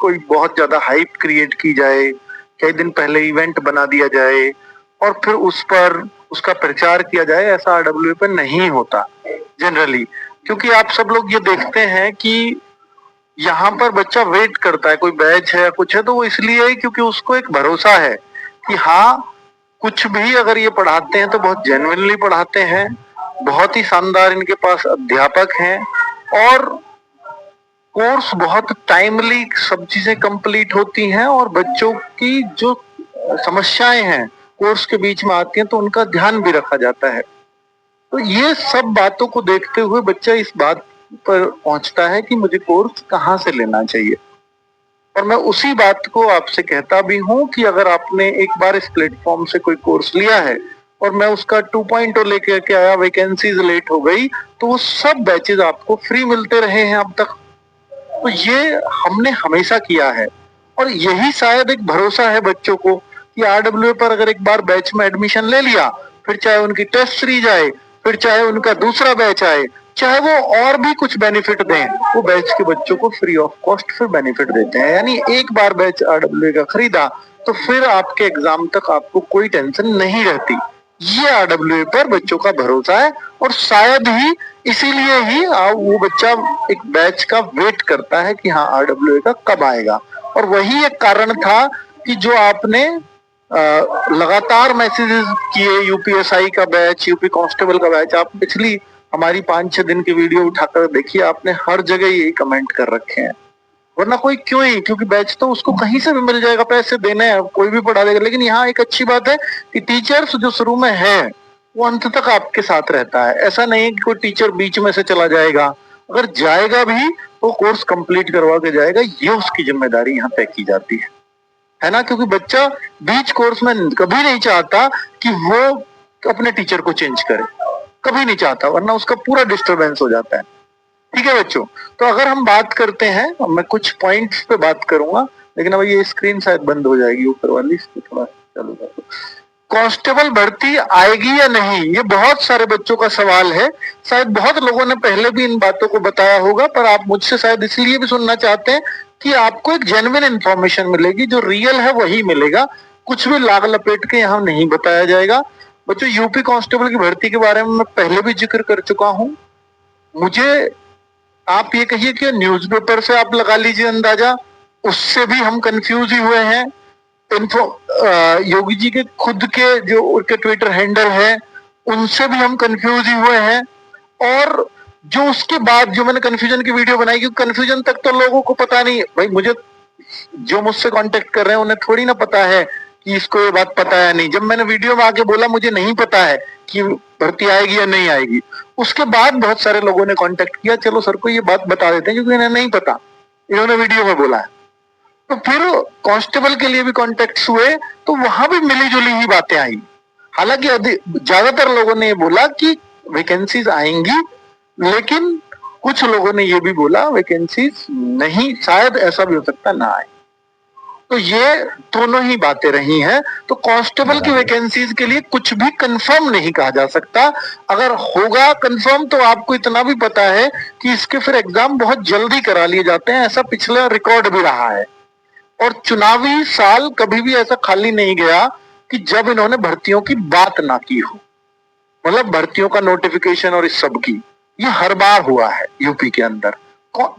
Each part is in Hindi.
कोई बहुत ज्यादा हाइप क्रिएट की जाए, कई दिन पहले इवेंट बना दिया जाए और फिर उस पर उसका प्रचार किया जाए, ऐसा आरडब्ल्यूए पे नहीं होता जनरली। क्योंकि आप सब लोग ये देखते हैं कि यहाँ पर बच्चा वेट करता है, कोई बैच है या कुछ है तो वो इसलिए है क्योंकि उसको एक भरोसा है कि हाँ, कुछ भी अगर ये पढ़ाते हैं तो बहुत जेन्युइनली पढ़ाते हैं, बहुत ही शानदार इनके पास अध्यापक हैं और कोर्स बहुत टाइमली सब चीजें कंप्लीट होती हैं और बच्चों की जो समस्याएं हैं कोर्स के बीच में आती हैं तो उनका ध्यान भी रखा जाता है। तो ये सब बातों को देखते हुए बच्चा इस बात पर पहुंचता है कि मुझे कोर्स कहाँ से लेना चाहिए। और मैं उसी बात को आपसे कहता भी हूं कि अगर आपने एक बार इस प्लेटफॉर्म से कोई कोर्स लिया है और मैं उसका 2.0 लेकर के आया, वैकेंसीज लेट हो गई, तो वो सब बैचेज आपको फ्री मिलते रहे हैं अब तक। तो ये हमने हमेशा किया है और यही शायद एक भरोसा है बच्चों को कि आरडब्ल्यूए पर अगर एक बार बैच में एडमिशन ले लिया, फिर चाहे उनकी टेस्ट सीरीज आए, फिर चाहे उनका दूसरा बैच आए, चाहे वो और भी कुछ बेनिफिट दें, वो बैच के बच्चों को फ्री ऑफ कॉस्ट फिर बेनिफिट देते हैं। यानी एक बार बैच आरडब्ल्यूए का खरीदा तो फिर आपके एग्जाम तक आपको कोई टेंशन नहीं रहती। ये आरडब्ल्यूए पर बच्चों का भरोसा है और शायद ही इसीलिए ही वो बच्चा एक बैच का वेट करता है कि हाँ आरडब्ल्यूए का कब आएगा। और वही एक कारण था कि जो आपने लगातार मैसेजेस किए, यूपीएसआई का बैच, यूपी कांस्टेबल का बैच, आप पिछली हमारी 5-6 दिन की वीडियो उठाकर देखिए, आपने हर जगह यही कमेंट कर रखे हैं। वरना कोई क्यों ही, क्योंकि बैच तो उसको कहीं से भी मिल जाएगा, पैसे देने हैं कोई भी पढ़ा देगा। लेकिन यहाँ एक अच्छी बात है कि टीचर्स जो शुरू में है वो अंत तक आपके साथ रहता है। ऐसा नहीं है कि कोई टीचर बीच में से चला जाएगा, अगर जाएगा भी तो कोर्स कंप्लीट करवा के जाएगा, ये उसकी जिम्मेदारी यहाँ तय की जाती है ना। क्योंकि बच्चा बीच कोर्स में कभी नहीं चाहता कि वो अपने टीचर को चेंज करे, कभी नहीं चाहता, वरना उसका पूरा डिस्टरबेंस हो जाता है। ठीक है बच्चों, तो अगर हम बात करते हैं, मैं कुछ पॉइंट्स पे बात करूंगा, लेकिन अब ये स्क्रीन शायद बंद हो जाएगी ऊपर वाली, इसको थोड़ा चालू कर दो। कांस्टेबल भर्ती आएगी या नहीं, ये बहुत सारे बच्चों का सवाल है। शायद बहुत लोगों ने पहले भी इन बातों को बताया होगा, पर आप मुझसे शायद इसलिए भी सुनना चाहते हैं कि आपको एक जेन्युइन इंफॉर्मेशन मिलेगी, जो रियल है वही मिलेगा, कुछ भी लाग लपेट के यहाँ नहीं बताया जाएगा। बच्चों, यूपी कांस्टेबल की भर्ती के बारे में मैं पहले भी जिक्र कर चुका हूं। मुझे आप ये कहिए कि न्यूज़पेपर से आप लगा लीजिए अंदाजा, उससे भी हम कंफ्यूज ही हुए हैं। योगी जी के खुद के जो उनके ट्विटर हैंडल है, उनसे भी हम कंफ्यूज ही हुए हैं। और जो उसके बाद जो मैंने कंफ्यूजन की वीडियो बनाई, क्योंकि कंफ्यूजन तक तो लोगों को पता नहीं भाई, मुझे जो मुझसे कांटेक्ट कर रहे हैं उन्हें थोड़ी ना पता है कि इसको ये बात पता है नहीं। जब मैंने वीडियो में आके बोला मुझे नहीं पता है कि भर्ती आएगी या नहीं आएगी, उसके बाद बहुत सारे लोगों ने कांटेक्ट किया, चलो सर को ये बात बता देते हैं क्योंकि इन्हें नहीं पता, इन्होंने वीडियो में बोला है। तो फिर कांस्टेबल के लिए भी कांटेक्ट हुए तो वहां भी मिली जुली ही बातें आई। हालांकि ज्यादातर लोगों ने ये बोला कि वैकेंसीज आएंगी, लेकिन कुछ लोगों ने ये भी बोला वैकेंसीज नहीं, शायद ऐसा भी हो सकता ना आए। तो ये दोनों ही बातें रही हैं। तो कांस्टेबल की वैकेंसीज के लिए कुछ भी कंफर्म नहीं कहा जा सकता। अगर होगा कंफर्म तो आपको इतना भी पता है कि इसके फिर एग्जाम बहुत जल्दी करा लिए जाते हैं, ऐसा पिछला रिकॉर्ड भी रहा है। और चुनावी साल कभी भी ऐसा खाली नहीं गया कि जब इन्होंने भर्तियों की बात ना की हो, मतलब भर्तियों का नोटिफिकेशन और इस सब की, ये हर बार हुआ है यूपी के अंदर।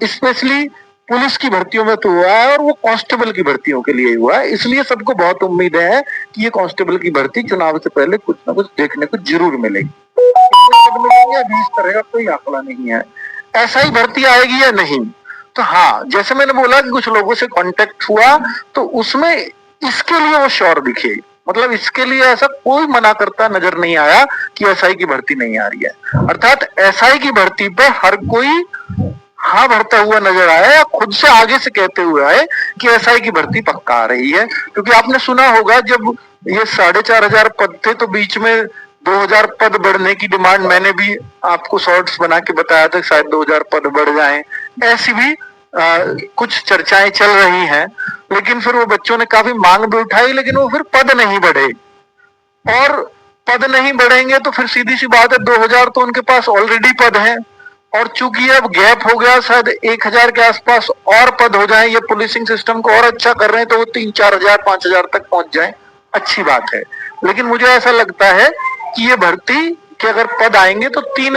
स्पेशली पुलिस की भर्तियों में तो हुआ है और वो कांस्टेबल की भर्तियों के लिए हुआ है। इसलिए सबको बहुत उम्मीद है कि ये कांस्टेबल की भर्ती चुनाव से पहले कुछ ना कुछ देखने को जरूर मिलेगी। अभी इस तरह का कोई आंकड़ा नहीं है। ऐसा ही भर्ती आएगी या नहीं, तो हाँ, जैसे मैंने बोला कि कुछ लोगों से कांटेक्ट हुआ तो उसमें इसके लिए वो श्योर दिखे, मतलब इसके लिए ऐसा कोई मना करता नजर नहीं आया कि एसआई की भर्ती नहीं आ रही है। अर्थात एसआई की भर्ती पे हर कोई हाँ भरता हुआ नजर आया या खुद से आगे से कहते हुए आए कि एसआई की भर्ती पक्का आ रही है। क्योंकि आपने सुना होगा जब ये 4,500 पद थे तो बीच में 2,000 पद बढ़ने की डिमांड मैंने भी आपको शॉर्ट्स बना के बताया था, शायद 2,000 पद बढ़ जाएं, ऐसी भी कुछ चर्चाएं चल रही हैं। लेकिन फिर वो बच्चों ने काफी मांग भी उठाई, लेकिन वो फिर पद नहीं बढ़े। और पद नहीं बढ़ेंगे तो फिर सीधी सी बात है, 2,000 तो उनके पास ऑलरेडी पद हैं, और चूंकि अब गैप हो गया, शायद 1000 के आसपास और पद हो जाए, ये पुलिसिंग सिस्टम को और अच्छा कर रहे हैं तो वो 3-4 हजार 5 हजार तक पहुंच जाए, अच्छी बात है। लेकिन मुझे ऐसा लगता है कि ये भर्ती के अगर पद आएंगे तो 3+,